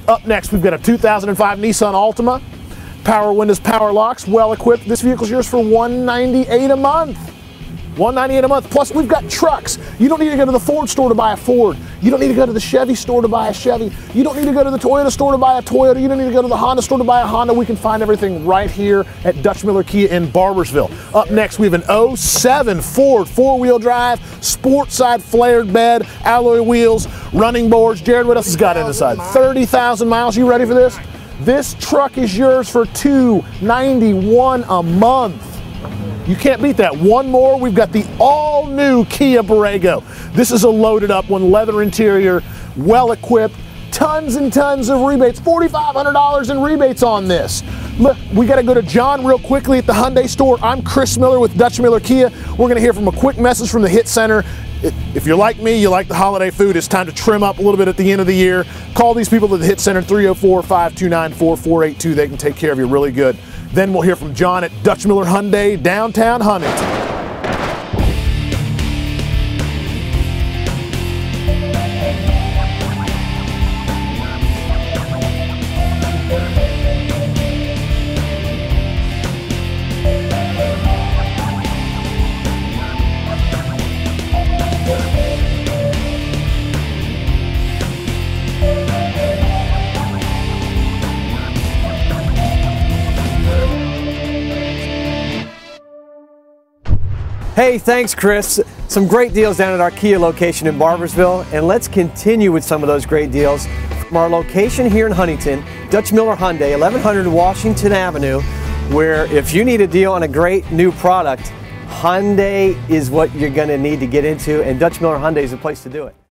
Up next, we've got a 2005 Nissan Altima. Power windows, power locks, well equipped. This vehicle's yours for $198 a month. $198 a month. Plus, we've got trucks. You don't need to go to the Ford store to buy a Ford. You don't need to go to the Chevy store to buy a Chevy. You don't need to go to the Toyota store to buy a Toyota. You don't need to go to the Honda store to buy a Honda. We can find everything right here at Dutch Miller Kia in Barboursville. Up next, we have an 07 Ford four-wheel drive, sport side flared bed, alloy wheels, running boards. Jared, what else has got inside? 30,000 miles. You ready for this? This truck is yours for $291 a month. You can't beat that. One more, we've got the all-new Kia Borrego. This is a loaded up one, leather interior, well-equipped, tons and tons of rebates, $4,500 in rebates on this. Look, we got to go to John real quickly at the Hyundai store. I'm Chris Miller with Dutch Miller Kia. We're going to hear from a quick message from the Hit Center. If you're like me, you like the holiday food, it's time to trim up a little bit at the end of the year. Call these people at the Hit Center, 304-529-4482. They can take care of you really good. Then we'll hear from John at Dutch Miller Hyundai, downtown Huntington. Hey, thanks Chris. Some great deals down at our Kia location in Barboursville, and let's continue with some of those great deals from our location here in Huntington, Dutch Miller Hyundai, 1100 Washington Avenue, where if you need a deal on a great new product, Hyundai is what you're going to need to get into, and Dutch Miller Hyundai is the place to do it.